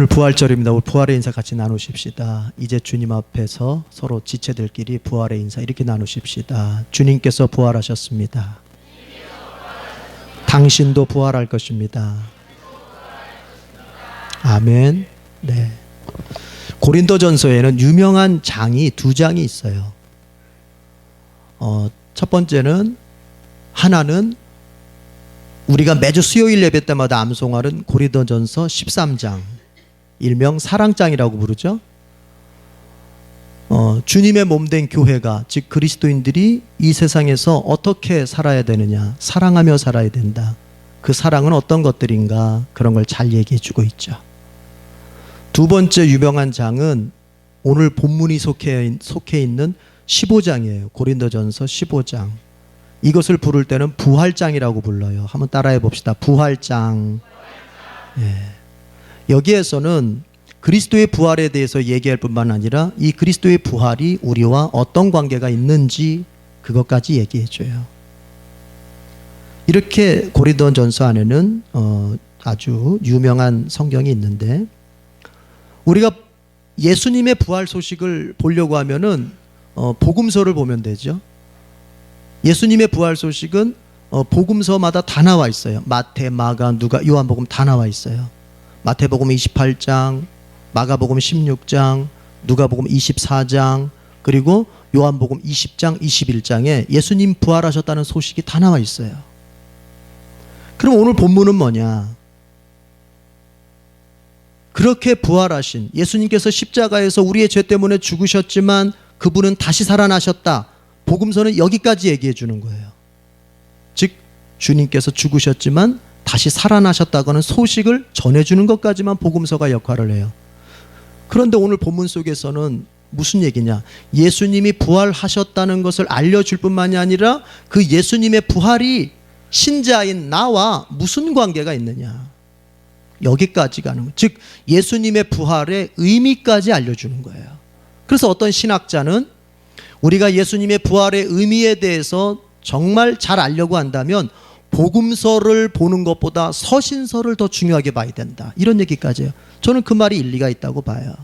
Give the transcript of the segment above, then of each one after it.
오늘 부활절입니다. 우리 부활의 인사 같이 나누십시다. 이제 주님 앞에서 서로 지체들끼리 부활의 인사 이렇게 나누십시다. 주님께서 부활하셨습니다. 당신도 부활할 것입니다. 아멘. 네. 고린도전서에는 유명한 장이 두 장이 있어요. 첫 번째는 하나는 우리가 매주 수요일 예배 때마다 암송하는 고린도전서 13장, 일명 사랑장이라고 부르죠. 주님의 몸된 교회가, 즉 그리스도인들이 이 세상에서 어떻게 살아야 되느냐, 사랑하며 살아야 된다. 그 사랑은 어떤 것들인가, 그런 걸 잘 얘기해 주고 있죠. 두 번째 유명한 장은 오늘 본문이 속해 있는 15장이에요. 고린도전서 15장. 이것을 부를 때는 부활장이라고 불러요. 한번 따라해 봅시다. 부활장. 예. 여기에서는 그리스도의 부활에 대해서 얘기할 뿐만 아니라 이 그리스도의 부활이 우리와 어떤 관계가 있는지 그것까지 얘기해 줘요. 이렇게 고린도전서 안에는 아주 유명한 성경이 있는데, 우리가 예수님의 부활 소식을 보려고 하면은 복음서를 보면 되죠. 예수님의 부활 소식은 복음서마다 다 나와 있어요. 마태, 마가, 누가, 요한복음 다 나와 있어요. 마태복음 28장, 마가복음 16장, 누가복음 24장, 그리고 요한복음 20장, 21장에 예수님 부활하셨다는 소식이 다 나와 있어요. 그럼 오늘 본문은 뭐냐? 그렇게 부활하신 예수님께서 십자가에서 우리의 죄 때문에 죽으셨지만 그분은 다시 살아나셨다. 복음서는 여기까지 얘기해 주는 거예요. 즉 주님께서 죽으셨지만 다시 살아나셨다고는 소식을 전해주는 것까지만 복음서가 역할을 해요. 그런데 오늘 본문 속에서는 무슨 얘기냐? 예수님이 부활하셨다는 것을 알려줄 뿐만이 아니라 그 예수님의 부활이 신자인 나와 무슨 관계가 있느냐, 여기까지 가는 거예요. 즉 예수님의 부활의 의미까지 알려주는 거예요. 그래서 어떤 신학자는 우리가 예수님의 부활의 의미에 대해서 정말 잘 알려고 한다면 복음서를 보는 것보다 서신서를 더 중요하게 봐야 된다, 이런 얘기까지 해요. 저는 그 말이 일리가 있다고 봐요.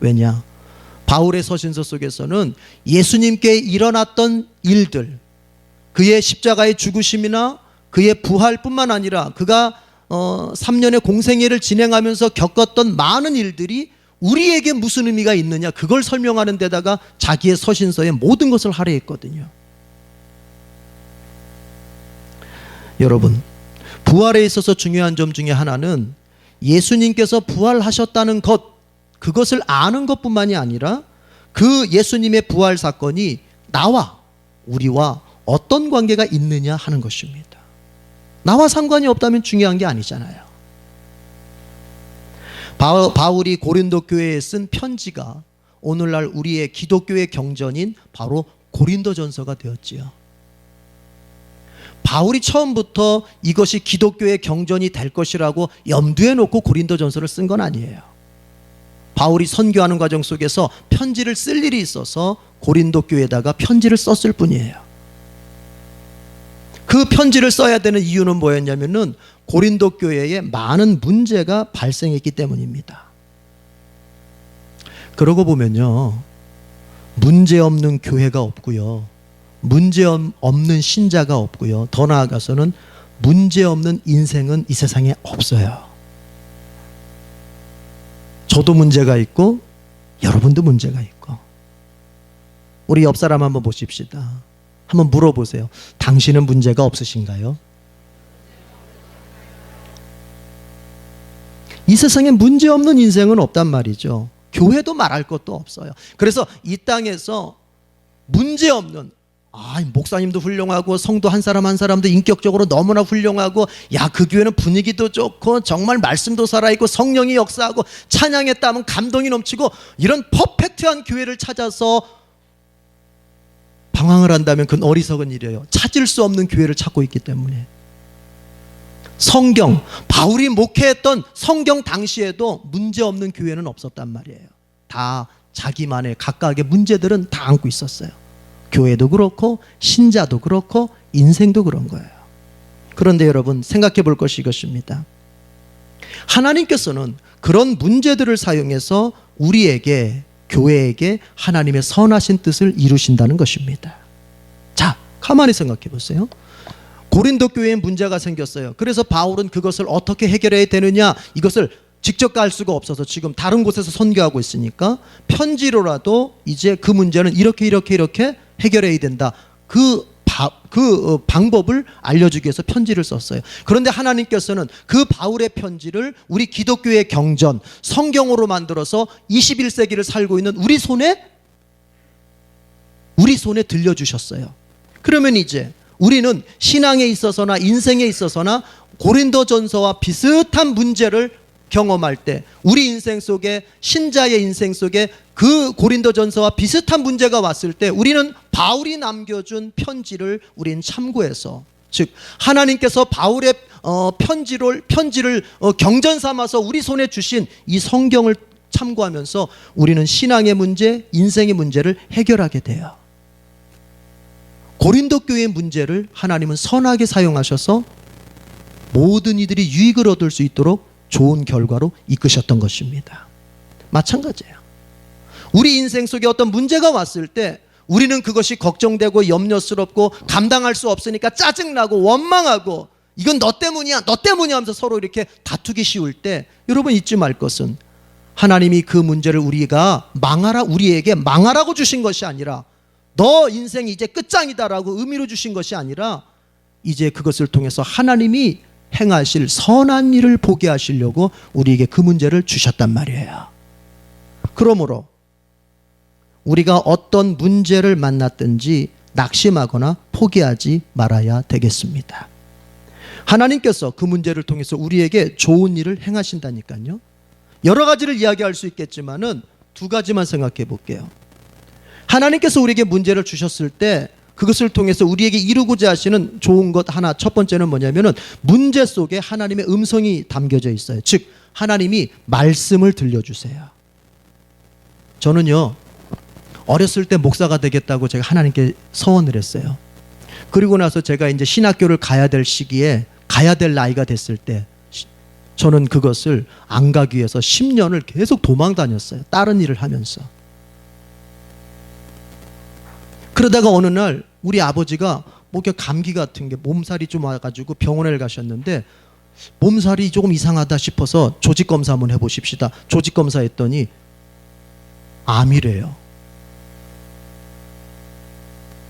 왜냐? 바울의 서신서 속에서는 예수님께 일어났던 일들, 그의 십자가의 죽으심이나 그의 부활뿐만 아니라 그가 3년의 공생애를 진행하면서 겪었던 많은 일들이 우리에게 무슨 의미가 있느냐, 그걸 설명하는 데다가 자기의 서신서에 모든 것을 할애했거든요. 여러분, 부활에 있어서 중요한 점 중에 하나는 예수님께서 부활하셨다는 것, 그것을 아는 것뿐만이 아니라 그 예수님의 부활 사건이 나와 우리와 어떤 관계가 있느냐 하는 것입니다. 나와 상관이 없다면 중요한 게 아니잖아요. 바울이 고린도 교회에 쓴 편지가 오늘날 우리의 기독교의 경전인 바로 고린도전서가 되었지요. 바울이 처음부터 이것이 기독교의 경전이 될 것이라고 염두에 놓고 고린도전서를 쓴 건 아니에요. 바울이 선교하는 과정 속에서 편지를 쓸 일이 있어서 고린도 교회에다가 편지를 썼을 뿐이에요. 그 편지를 써야 되는 이유는 뭐였냐면은 고린도 교회에 많은 문제가 발생했기 때문입니다. 그러고 보면요, 문제 없는 교회가 없고요, 문제 없는 신자가 없고요, 더 나아가서는 문제 없는 인생은 이 세상에 없어요. 저도 문제가 있고 여러분도 문제가 있고. 우리 옆 사람 한번 보십시다. 한번 물어보세요. 당신은 문제가 없으신가요? 이 세상에 문제 없는 인생은 없단 말이죠. 교회도 말할 것도 없어요. 그래서 이 땅에서 문제 없는, 목사님도 훌륭하고 성도 한 사람 한 사람도 인격적으로 너무나 훌륭하고, 그 교회는 분위기도 좋고 정말 말씀도 살아있고 성령이 역사하고 찬양에 따르면 감동이 넘치고, 이런 퍼펙트한 교회를 찾아서 방황을 한다면 그건 어리석은 일이에요. 찾을 수 없는 교회를 찾고 있기 때문에. 성경, 바울이 목회했던 성경 당시에도 문제 없는 교회는 없었단 말이에요. 다 자기만의 각각의 문제들은 다 안고 있었어요. 교회도 그렇고 신자도 그렇고 인생도 그런 거예요. 그런데 여러분, 생각해 볼 것이 이것입니다. 하나님께서는 그런 문제들을 사용해서 우리에게, 교회에게 하나님의 선하신 뜻을 이루신다는 것입니다. 자, 가만히 생각해 보세요. 고린도 교회에 문제가 생겼어요. 그래서 바울은 그것을 어떻게 해결해야 되느냐, 이것을 직접 갈 수가 없어서 지금 다른 곳에서 선교하고 있으니까 편지로라도 이제 그 문제는 이렇게 해결해야 된다. 그 방법을 알려주기 위해서 편지를 썼어요. 그런데 하나님께서는 그 바울의 편지를 우리 기독교의 경전, 성경으로 만들어서 21세기를 살고 있는 우리 손에 들려주셨어요. 그러면 이제 우리는 신앙에 있어서나 인생에 있어서나 고린도전서와 비슷한 문제를 경험할 때, 우리 인생 속에, 신자의 인생 속에 그 고린도전서와 비슷한 문제가 왔을 때 우리는 바울이 남겨준 편지를 우리는 참고해서, 즉 하나님께서 바울의 편지를 경전 삼아서 우리 손에 주신 이 성경을 참고하면서 우리는 신앙의 문제, 인생의 문제를 해결하게 돼요. 고린도 교회의 문제를 하나님은 선하게 사용하셔서 모든 이들이 유익을 얻을 수 있도록 좋은 결과로 이끄셨던 것입니다. 마찬가지예요. 우리 인생 속에 어떤 문제가 왔을 때 우리는 그것이 걱정되고 염려스럽고 감당할 수 없으니까 짜증나고 원망하고 이건 너 때문이야 하면서 서로 이렇게 다투기 쉬울 때, 여러분 잊지 말 것은 하나님이 그 문제를 우리에게 망하라고 주신 것이 아니라, 너 인생이 이제 끝장이다라고 의미로 주신 것이 아니라, 이제 그것을 통해서 하나님이 행하실 선한 일을 보게 하시려고 우리에게 그 문제를 주셨단 말이에요. 그러므로 우리가 어떤 문제를 만났든지 낙심하거나 포기하지 말아야 되겠습니다. 하나님께서 그 문제를 통해서 우리에게 좋은 일을 행하신다니까요. 여러 가지를 이야기할 수 있겠지만은 두 가지만 생각해 볼게요. 하나님께서 우리에게 문제를 주셨을 때 그것을 통해서 우리에게 이루고자 하시는 좋은 것 하나, 첫 번째는 뭐냐면은 문제 속에 하나님의 음성이 담겨져 있어요. 즉 하나님이 말씀을 들려주세요. 저는요, 어렸을 때 목사가 되겠다고 제가 하나님께 서원을 했어요. 그리고 나서 제가 이제 신학교를 가야 될 시기에, 가야 될 나이가 됐을 때 저는 그것을 안 가기 위해서 10년을 계속 도망 다녔어요. 다른 일을 하면서. 그러다가 어느 날 우리 아버지가 뭐 감기 같은 게, 몸살이 좀 와가지고 병원에 가셨는데 몸살이 조금 이상하다 싶어서 조직검사 한번 해보십시다. 조직검사 했더니 암이래요.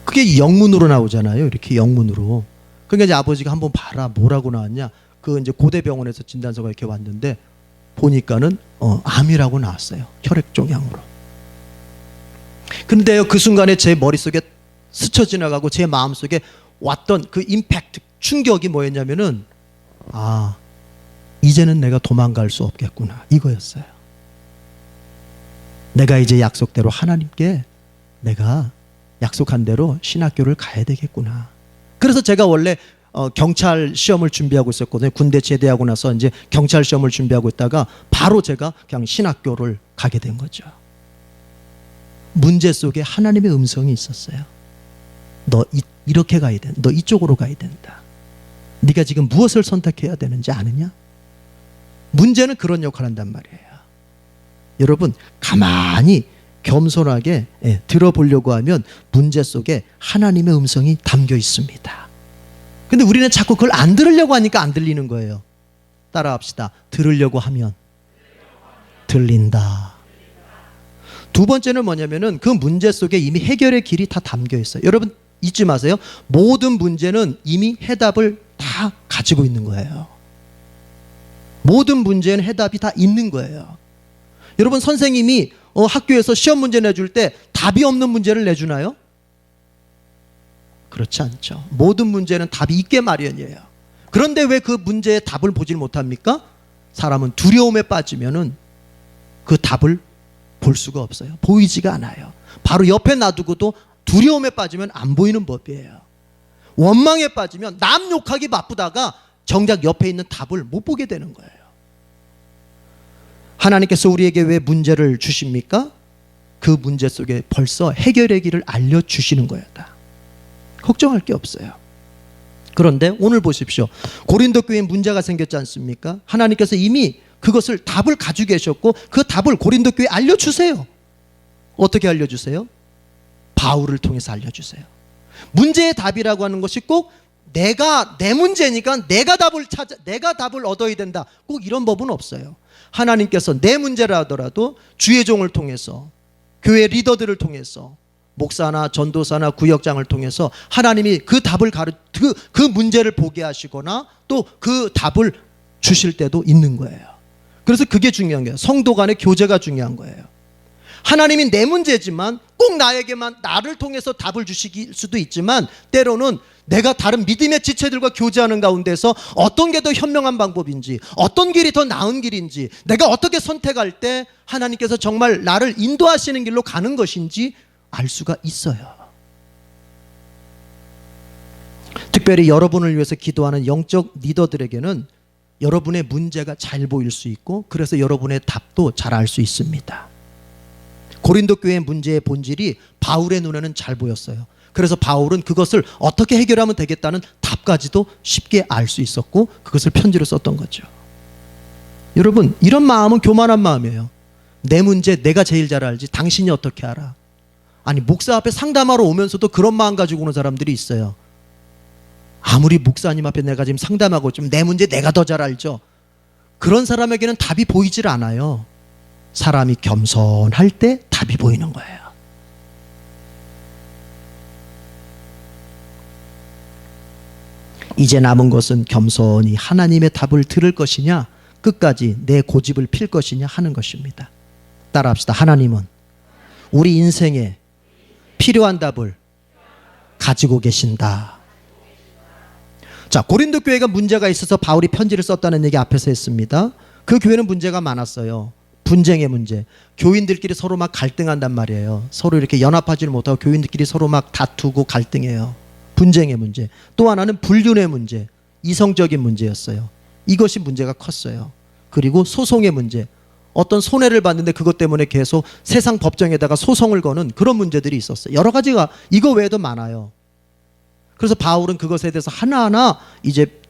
그게 영문으로 나오잖아요. 이렇게 영문으로. 그러니까 이제 아버지가 한번 봐라. 뭐라고 나왔냐. 그 이제 고대병원에서 진단서가 이렇게 왔는데 보니까는 암이라고 나왔어요. 혈액종양으로. 근데요, 그 순간에 제 머릿속에 스쳐 지나가고 제 마음속에 왔던 그 임팩트, 충격이 뭐였냐면은, 아, 이제는 내가 도망갈 수 없겠구나, 이거였어요. 내가 이제 약속대로 하나님께 내가 약속한 대로 신학교를 가야 되겠구나. 그래서 제가 원래 경찰 시험을 준비하고 있었거든요. 군대 제대하고 나서 이제 경찰 시험을 준비하고 있다가 바로 제가 그냥 신학교를 가게 된 거죠. 문제 속에 하나님의 음성이 있었어요. 너 이렇게 가야 된다. 너 이쪽으로 가야 된다. 네가 지금 무엇을 선택해야 되는지 아느냐? 문제는 그런 역할을 한단 말이에요. 여러분, 가만히 겸손하게 들어보려고 하면 문제 속에 하나님의 음성이 담겨 있습니다. 근데 우리는 자꾸 그걸 안 들으려고 하니까 안 들리는 거예요. 따라합시다. 들으려고 하면 들린다. 두 번째는 뭐냐면은 그 문제 속에 이미 해결의 길이 다 담겨 있어요. 여러분 잊지 마세요. 모든 문제는 이미 해답을 다 가지고 있는 거예요. 모든 문제는 해답이 다 있는 거예요. 여러분, 선생님이 학교에서 시험 문제 내줄 때 답이 없는 문제를 내주나요? 그렇지 않죠. 모든 문제는 답이 있게 마련이에요. 그런데 왜 그 문제의 답을 보질 못합니까? 사람은 두려움에 빠지면은 그 답을 볼 수가 없어요. 보이지가 않아요. 바로 옆에 놔두고도 두려움에 빠지면 안 보이는 법이에요. 원망에 빠지면 남 욕하기 바쁘다가 정작 옆에 있는 답을 못 보게 되는 거예요. 하나님께서 우리에게 왜 문제를 주십니까? 그 문제 속에 벌써 해결의 길을 알려주시는 거예요. 다. 걱정할 게 없어요. 그런데 오늘 보십시오. 고린도 교회에 문제가 생겼지 않습니까? 하나님께서 이미 그것을 답을 가지고 계셨고 그 답을 고린도 교회에 알려주세요. 어떻게 알려주세요? 바울을 통해서 알려주세요. 문제의 답이라고 하는 것이 꼭 내 문제니까 내가 답을 얻어야 된다. 꼭 이런 법은 없어요. 하나님께서 내 문제라 하더라도 주의 종을 통해서, 교회 리더들을 통해서, 목사나 전도사나 구역장을 통해서 하나님이 그 답을 그 문제를 보게 하시거나 또 그 답을 주실 때도 있는 거예요. 그래서 그게 중요한 거예요. 성도 간의 교제가 중요한 거예요. 하나님이 내 문제지만 꼭 나를 통해서 답을 주실 수도 있지만 때로는 내가 다른 믿음의 지체들과 교제하는 가운데서 어떤 게 더 현명한 방법인지, 어떤 길이 더 나은 길인지, 내가 어떻게 선택할 때 하나님께서 정말 나를 인도하시는 길로 가는 것인지 알 수가 있어요. 특별히 여러분을 위해서 기도하는 영적 리더들에게는 여러분의 문제가 잘 보일 수 있고 그래서 여러분의 답도 잘 알 수 있습니다. 고린도 교회의 문제의 본질이 바울의 눈에는 잘 보였어요. 그래서 바울은 그것을 어떻게 해결하면 되겠다는 답까지도 쉽게 알 수 있었고 그것을 편지로 썼던 거죠. 여러분, 이런 마음은 교만한 마음이에요. 내 문제 내가 제일 잘 알지 당신이 어떻게 알아? 아니, 목사 앞에 상담하러 오면서도 그런 마음 가지고 오는 사람들이 있어요. 아무리 목사님 앞에 내가 지금 상담하고 좀 내 문제 내가 더 잘 알죠. 그런 사람에게는 답이 보이질 않아요. 사람이 겸손할 때 답이 보이는 거예요. 이제 남은 것은 겸손히 하나님의 답을 들을 것이냐 끝까지 내 고집을 필 것이냐 하는 것입니다. 따라합시다. 하나님은 우리 인생에 필요한 답을 가지고 계신다. 자, 고린도 교회가 문제가 있어서 바울이 편지를 썼다는 얘기 앞에서 했습니다. 그 교회는 문제가 많았어요. 분쟁의 문제. 교인들끼리 서로 막 갈등한단 말이에요. 서로 이렇게 연합하지를 못하고 교인들끼리 서로 막 다투고 갈등해요. 분쟁의 문제. 또 하나는 불륜의 문제. 이성적인 문제였어요. 이것이 문제가 컸어요. 그리고 소송의 문제. 어떤 손해를 받는데 그것 때문에 계속 세상 법정에다가 소송을 거는 그런 문제들이 있었어요. 여러 가지가 이거 외에도 많아요. 그래서 바울은 그것에 대해서 하나하나 이제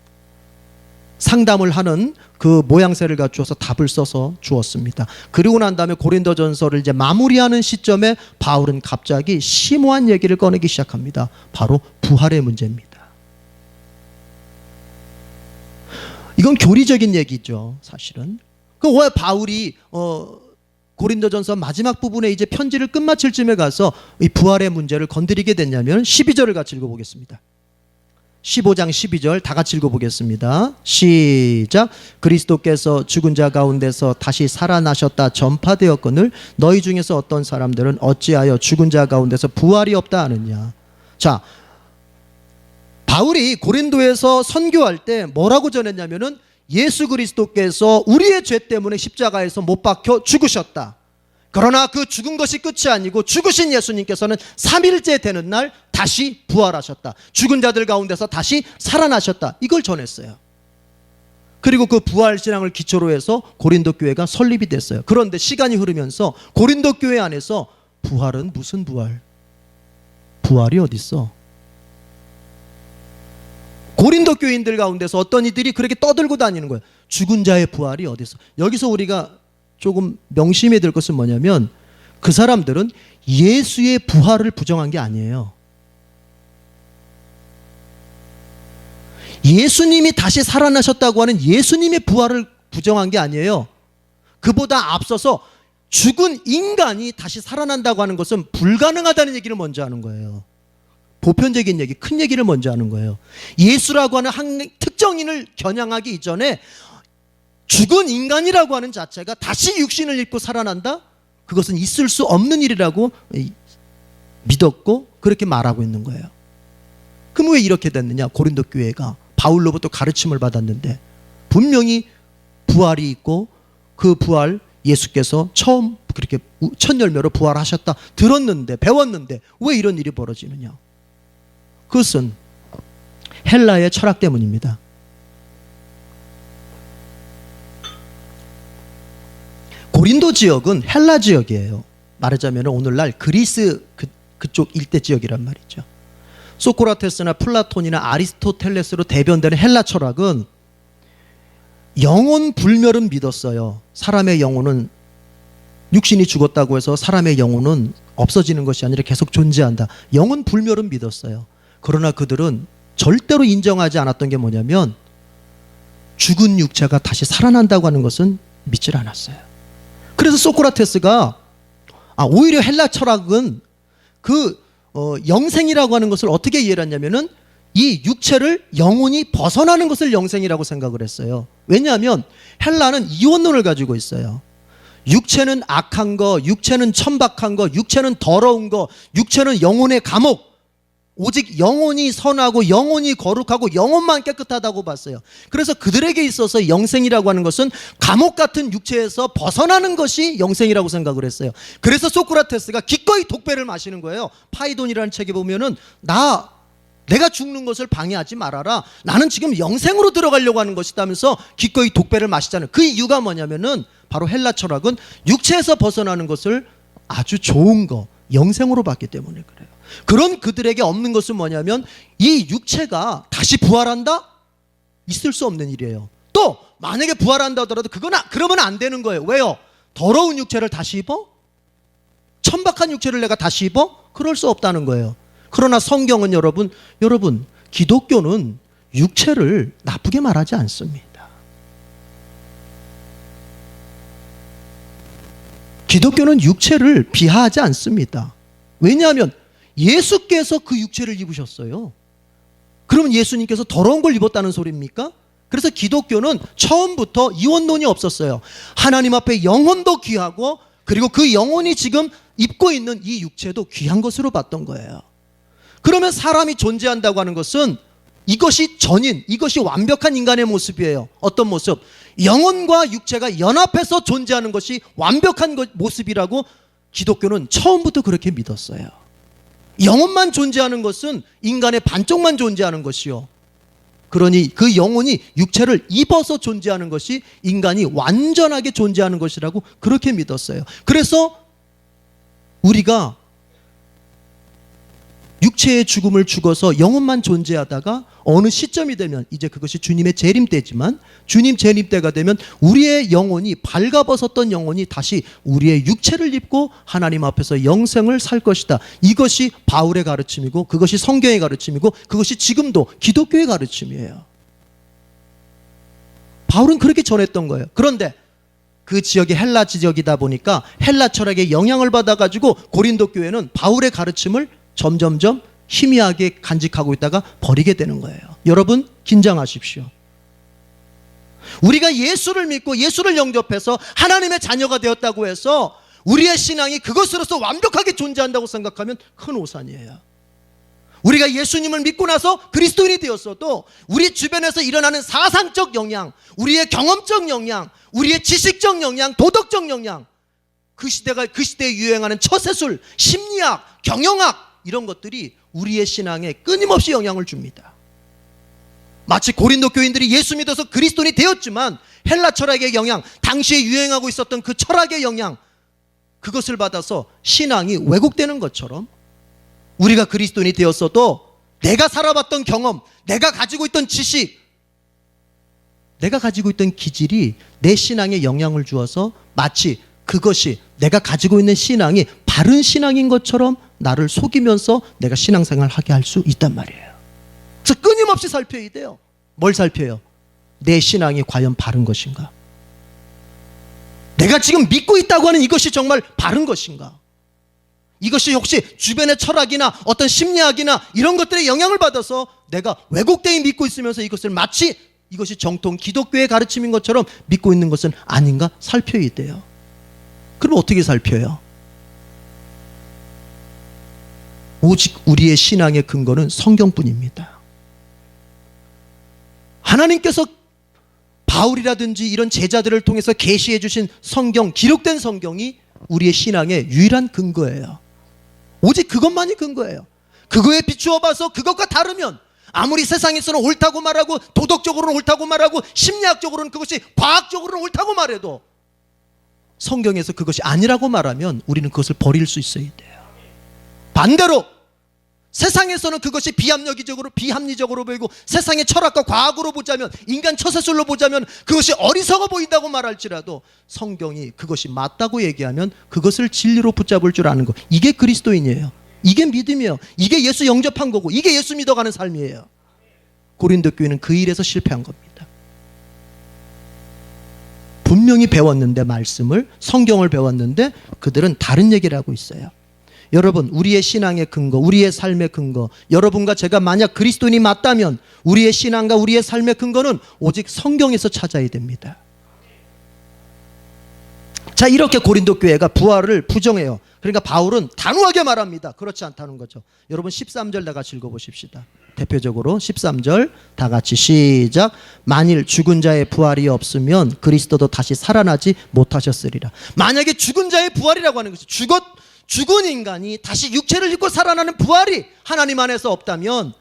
상담을 하는 그 모양새를 갖추어서 답을 써서 주었습니다. 그리고 난 다음에 고린도전서를 이제 마무리하는 시점에 바울은 갑자기 심오한 얘기를 꺼내기 시작합니다. 바로 부활의 문제입니다. 이건 교리적인 얘기죠, 사실은. 그 왜 바울이 고린도전서 마지막 부분에 이제 편지를 끝마칠 쯤에 가서 이 부활의 문제를 건드리게 됐냐면 12절을 같이 읽어보겠습니다. 15장 12절 다 같이 읽어보겠습니다. 시작. 그리스도께서 죽은 자 가운데서 다시 살아나셨다 전파되었거늘 너희 중에서 어떤 사람들은 어찌하여 죽은 자 가운데서 부활이 없다 하느냐. 자, 바울이 고린도에서 선교할 때 뭐라고 전했냐면은 예수 그리스도께서 우리의 죄 때문에 십자가에서 못 박혀 죽으셨다. 그러나 그 죽은 것이 끝이 아니고 죽으신 예수님께서는 3일째 되는 날 다시 부활하셨다. 죽은 자들 가운데서 다시 살아나셨다. 이걸 전했어요. 그리고 그 부활 신앙을 기초로 해서 고린도 교회가 설립이 됐어요. 그런데 시간이 흐르면서 고린도 교회 안에서 부활은 무슨 부활? 부활이 어디 있어? 고린도 교인들 가운데서 어떤 이들이 그렇게 떠들고 다니는 거예요. 죽은 자의 부활이 어디 있어? 여기서 우리가 조금 명심해야 될 것은 뭐냐면 그 사람들은 예수의 부활을 부정한 게 아니에요. 예수님이 다시 살아나셨다고 하는 예수님의 부활을 부정한 게 아니에요. 그보다 앞서서 죽은 인간이 다시 살아난다고 하는 것은 불가능하다는 얘기를 먼저 하는 거예요. 보편적인 얘기, 큰 얘기를 먼저 하는 거예요. 예수라고 하는 한 특정인을 겨냥하기 이전에 죽은 인간이라고 하는 자체가 다시 육신을 입고 살아난다? 그것은 있을 수 없는 일이라고 믿었고 그렇게 말하고 있는 거예요. 그럼 왜 이렇게 됐느냐? 고린도 교회가 바울로부터 가르침을 받았는데 분명히 부활이 있고 그 부활 예수께서 처음 그렇게 첫 열매로 부활하셨다 들었는데 배웠는데 왜 이런 일이 벌어지느냐? 그것은 헬라의 철학 때문입니다. 고린도 지역은 헬라 지역이에요. 말하자면 오늘날 그리스 그쪽 일대 지역이란 말이죠. 소크라테스나 플라톤이나 아리스토텔레스로 대변되는 헬라 철학은 영혼 불멸은 믿었어요. 사람의 영혼은, 육신이 죽었다고 해서 사람의 영혼은 없어지는 것이 아니라 계속 존재한다. 영혼 불멸은 믿었어요. 그러나 그들은 절대로 인정하지 않았던 게 뭐냐면 죽은 육체가 다시 살아난다고 하는 것은 믿질 않았어요. 그래서 소크라테스가 오히려 헬라 철학은 영생이라고 하는 것을 어떻게 이해를 했냐면은 이 육체를 영혼이 벗어나는 것을 영생이라고 생각을 했어요. 왜냐하면 헬라는 이원론을 가지고 있어요. 육체는 악한 거, 육체는 천박한 거, 육체는 더러운 거, 육체는 영혼의 감옥, 오직 영혼이 선하고 영혼이 거룩하고 영혼만 깨끗하다고 봤어요. 그래서 그들에게 있어서 영생이라고 하는 것은 감옥 같은 육체에서 벗어나는 것이 영생이라고 생각을 했어요. 그래서 소크라테스가 기꺼이 독배를 마시는 거예요. 파이돈이라는 책에 보면은 내가 죽는 것을 방해하지 말아라. 나는 지금 영생으로 들어가려고 하는 것이다 하면서 기꺼이 독배를 마시잖아요. 그 이유가 뭐냐면은 바로 헬라 철학은 육체에서 벗어나는 것을 아주 좋은 거, 영생으로 봤기 때문에 그래요. 그런 그들에게 없는 것은 뭐냐면 이 육체가 다시 부활한다? 있을 수 없는 일이에요. 또 만약에 부활한다 하더라도 그러면 안 되는 거예요. 왜요? 더러운 육체를 다시 입어? 천박한 육체를 내가 다시 입어? 그럴 수 없다는 거예요. 그러나 성경은 여러분, 기독교는 육체를 나쁘게 말하지 않습니다. 기독교는 육체를 비하하지 않습니다. 왜냐하면 예수께서 그 육체를 입으셨어요. 그러면 예수님께서 더러운 걸 입었다는 소리입니까? 그래서 기독교는 처음부터 이원론이 없었어요. 하나님 앞에 영혼도 귀하고 그리고 그 영혼이 지금 입고 있는 이 육체도 귀한 것으로 봤던 거예요. 그러면 사람이 존재한다고 하는 것은 이것이 전인, 이것이 완벽한 인간의 모습이에요. 어떤 모습? 영혼과 육체가 연합해서 존재하는 것이 완벽한 모습이라고 기독교는 처음부터 그렇게 믿었어요. 영혼만 존재하는 것은 인간의 반쪽만 존재하는 것이요. 그러니 그 영혼이 육체를 입어서 존재하는 것이 인간이 완전하게 존재하는 것이라고 그렇게 믿었어요. 그래서 우리가 육체의 죽음을 죽어서 영혼만 존재하다가 어느 시점이 되면 이제 그것이 주님의 재림 때지만 주님 재림 때가 되면 우리의 영혼이 발가벗었던 영혼이 다시 우리의 육체를 입고 하나님 앞에서 영생을 살 것이다. 이것이 바울의 가르침이고 그것이 성경의 가르침이고 그것이 지금도 기독교의 가르침이에요. 바울은 그렇게 전했던 거예요. 그런데 그 지역이 헬라 지역이다 보니까 헬라 철학의 영향을 받아가지고 고린도 교회는 바울의 가르침을 점점점 희미하게 간직하고 있다가 버리게 되는 거예요. 여러분 긴장하십시오. 우리가 예수를 믿고 예수를 영접해서 하나님의 자녀가 되었다고 해서 우리의 신앙이 그것으로서 완벽하게 존재한다고 생각하면 큰 오산이에요. 우리가 예수님을 믿고 나서 그리스도인이 되었어도 우리 주변에서 일어나는 사상적 영향, 우리의 경험적 영향, 우리의 지식적 영향, 도덕적 영향, 그 시대에 유행하는 처세술, 심리학, 경영학 이런 것들이 우리의 신앙에 끊임없이 영향을 줍니다. 마치 고린도 교인들이 예수 믿어서 그리스도인이 되었지만 헬라 철학의 영향, 당시에 유행하고 있었던 그 철학의 영향, 그것을 받아서 신앙이 왜곡되는 것처럼 우리가 그리스도인이 되었어도 내가 살아봤던 경험, 내가 가지고 있던 지식, 내가 가지고 있던 기질이 내 신앙에 영향을 주어서 마치 그것이 내가 가지고 있는 신앙이 바른 신앙인 것처럼 나를 속이면서 내가 신앙생활을 하게 할 수 있단 말이에요. 그래서 끊임없이 살펴야 돼요. 뭘 살펴요? 내 신앙이 과연 바른 것인가? 내가 지금 믿고 있다고 하는 이것이 정말 바른 것인가? 이것이 혹시 주변의 철학이나 어떤 심리학이나 이런 것들에 영향을 받아서 내가 왜곡되게 믿고 있으면서 이것을 마치 이것이 정통 기독교의 가르침인 것처럼 믿고 있는 것은 아닌가 살펴야 돼요. 그럼 어떻게 살펴요? 오직 우리의 신앙의 근거는 성경뿐입니다. 하나님께서 바울이라든지 이런 제자들을 통해서 계시해 주신 성경, 기록된 성경이 우리의 신앙의 유일한 근거예요. 오직 그것만이 근거예요. 그거에 비추어 봐서 그것과 다르면 아무리 세상에서는 옳다고 말하고 도덕적으로는 옳다고 말하고 심리학적으로는 그것이 과학적으로는 옳다고 말해도 성경에서 그것이 아니라고 말하면 우리는 그것을 버릴 수 있어야 돼요. 반대로 세상에서는 그것이 비합리적으로 보이고 세상의 철학과 과학으로 보자면, 인간 처세술로 보자면 그것이 어리석어 보인다고 말할지라도 성경이 그것이 맞다고 얘기하면 그것을 진리로 붙잡을 줄 아는 것, 이게 그리스도인이에요. 이게 믿음이에요. 이게 예수 영접한 거고, 이게 예수 믿어가는 삶이에요. 고린도 교회는 그 일에서 실패한 겁니다. 분명히 배웠는데, 말씀을, 성경을 배웠는데 그들은 다른 얘기를 하고 있어요. 여러분, 우리의 신앙의 근거, 우리의 삶의 근거, 여러분과 제가 만약 그리스도인이 맞다면 우리의 신앙과 우리의 삶의 근거는 오직 성경에서 찾아야 됩니다. 자, 이렇게 고린도 교회가 부활을 부정해요. 그러니까 바울은 단호하게 말합니다. 그렇지 않다는 거죠. 여러분 13절 다 같이 읽어보십시다. 대표적으로 13절 다 같이 시작. 만일 죽은 자의 부활이 없으면 그리스도도 다시 살아나지 못하셨으리라. 만약에 죽은 자의 부활이라고 하는 것이 죽은 인간이 다시 육체를 입고 살아나는 부활이 하나님 안에서 없다면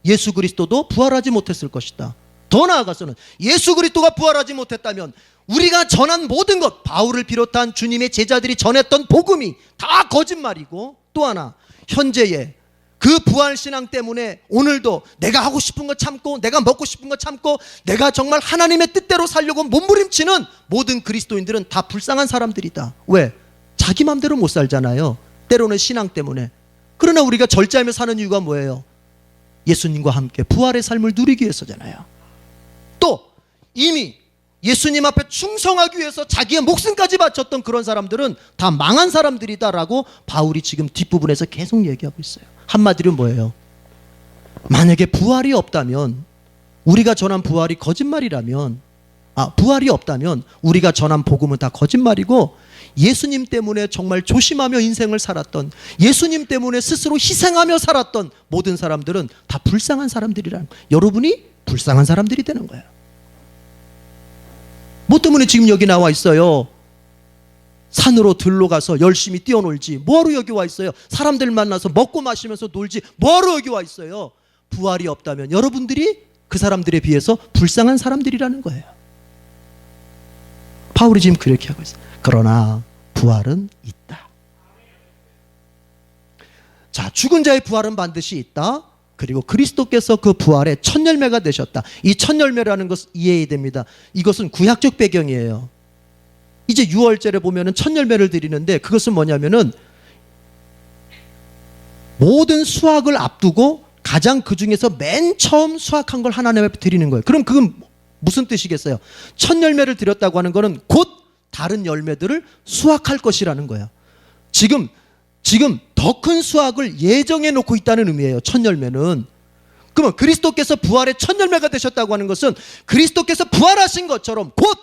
예수 그리스도도 부활하지 못했을 것이다. 더 나아가서는 예수 그리스도가 부활하지 못했다면 우리가 전한 모든 것, 바울을 비롯한 주님의 제자들이 전했던 복음이 다 거짓말이고, 또 하나 현재의 그 부활신앙 때문에 오늘도 내가 하고 싶은 거 참고, 내가 먹고 싶은 거 참고, 내가 정말 하나님의 뜻대로 살려고 몸부림치는 모든 그리스도인들은 다 불쌍한 사람들이다. 왜? 자기 맘대로 못 살잖아요. 때로는 신앙 때문에. 그러나 우리가 절제하며 사는 이유가 뭐예요? 예수님과 함께 부활의 삶을 누리기 위해서잖아요. 또 이미 예수님 앞에 충성하기 위해서 자기의 목숨까지 바쳤던 그런 사람들은 다 망한 사람들이다라고 바울이 지금 뒷부분에서 계속 얘기하고 있어요. 한마디로 뭐예요? 만약에 부활이 없다면, 우리가 전한 부활이 거짓말이라면, 부활이 없다면 우리가 전한 복음은 다 거짓말이고, 예수님 때문에 정말 조심하며 인생을 살았던, 예수님 때문에 스스로 희생하며 살았던 모든 사람들은 다 불쌍한 사람들이라는 거예요. 여러분이 불쌍한 사람들이 되는 거예요. 뭐 때문에 지금 여기 나와 있어요? 산으로 들로 가서 열심히 뛰어놀지 뭐하러 여기 와 있어요? 사람들 만나서 먹고 마시면서 놀지 뭐하러 여기 와 있어요? 부활이 없다면 여러분들이 그 사람들에 비해서 불쌍한 사람들이라는 거예요. 바울이 지금 그렇게 하고 있어요. 그러나 부활은 있다. 자, 죽은 자의 부활은 반드시 있다. 그리고 그리스도께서 그 부활의 첫 열매가 되셨다. 이 첫 열매라는 것은 이해해야 됩니다. 이것은 구약적 배경이에요. 이제 유월절에 보면은 첫 열매를 드리는데, 그것은 뭐냐면은 모든 수확을 앞두고 가장 그 중에서 맨 처음 수확한 걸 하나님 앞에 드리는 거예요. 그럼 그건 무슨 뜻이겠어요? 첫 열매를 드렸다고 하는 거는 곧 다른 열매들을 수확할 것이라는 거예요. 지금 더 큰 수확을 예정해 놓고 있다는 의미예요. 첫 열매는. 그러면 그리스도께서 부활의 첫 열매가 되셨다고 하는 것은 그리스도께서 부활하신 것처럼 곧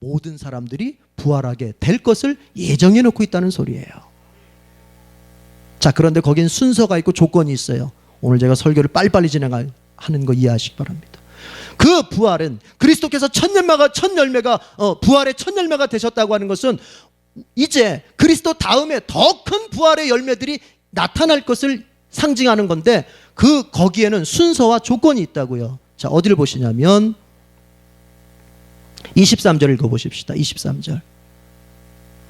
모든 사람들이 부활하게 될 것을 예정해 놓고 있다는 소리예요. 자, 그런데 거긴 순서가 있고 조건이 있어요. 오늘 제가 설교를 빨리빨리 진행하는 거 이해하시기 바랍니다. 그 부활은 그리스도께서 부활의 첫 열매가 되셨다고 하는 것은 이제 그리스도 다음에 더 큰 부활의 열매들이 나타날 것을 상징하는 건데, 거기에는 순서와 조건이 있다고요. 자, 어디를 보시냐면 23절 읽어보십시다. 23절.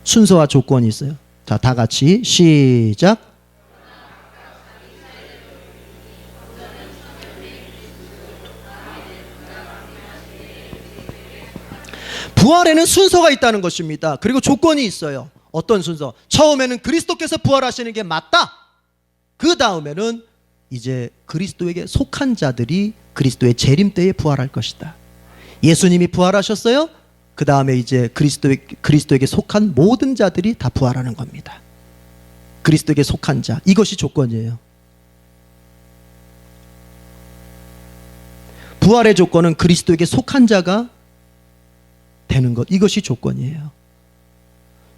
순서와 조건이 있어요. 자, 다 같이 시작. 부활에는 순서가 있다는 것입니다. 그리고 조건이 있어요. 어떤 순서? 처음에는 그리스도께서 부활하시는 게 맞다. 그 다음에는 이제 그리스도에게 속한 자들이 그리스도의 재림 때에 부활할 것이다. 예수님이 부활하셨어요. 그 다음에 이제 그리스도에게 속한 모든 자들이 다 부활하는 겁니다. 그리스도에게 속한 자, 이것이 조건이에요. 부활의 조건은 그리스도에게 속한 자가 되는 것, 이것이 조건이에요.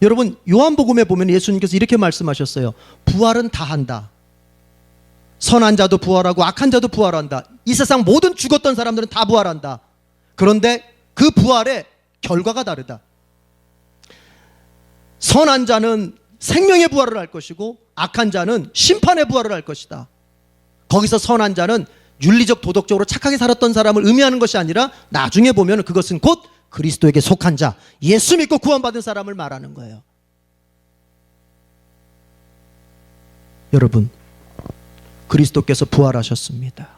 여러분, 요한복음에 보면 예수님께서 이렇게 말씀하셨어요. 부활은 다 한다. 선한 자도 부활하고 악한 자도 부활한다. 이 세상 모든 죽었던 사람들은 다 부활한다. 그런데 그 부활의 결과가 다르다. 선한 자는 생명의 부활을 할 것이고 악한 자는 심판의 부활을 할 것이다. 거기서 선한 자는 윤리적 도덕적으로 착하게 살았던 사람을 의미하는 것이 아니라 나중에 보면 그것은 곧 그리스도에게 속한 자, 예수 믿고 구원받은 사람을 말하는 거예요. 여러분, 그리스도께서 부활하셨습니다.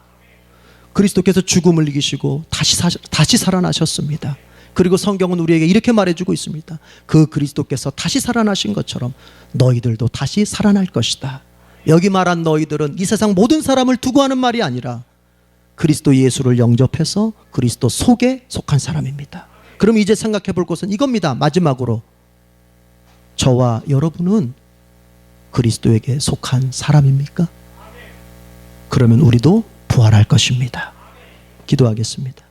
그리스도께서 죽음을 이기시고 다시 살아나셨습니다. 그리고 성경은 우리에게 이렇게 말해주고 있습니다. 그 그리스도께서 다시 살아나신 것처럼 너희들도 다시 살아날 것이다. 여기 말한 너희들은 이 세상 모든 사람을 두고 하는 말이 아니라 그리스도 예수를 영접해서 그리스도 속에 속한 사람입니다. 그럼 이제 생각해 볼 것은 이겁니다. 마지막으로 저와 여러분은 그리스도에게 속한 사람입니까? 그러면 우리도 부활할 것입니다. 기도하겠습니다.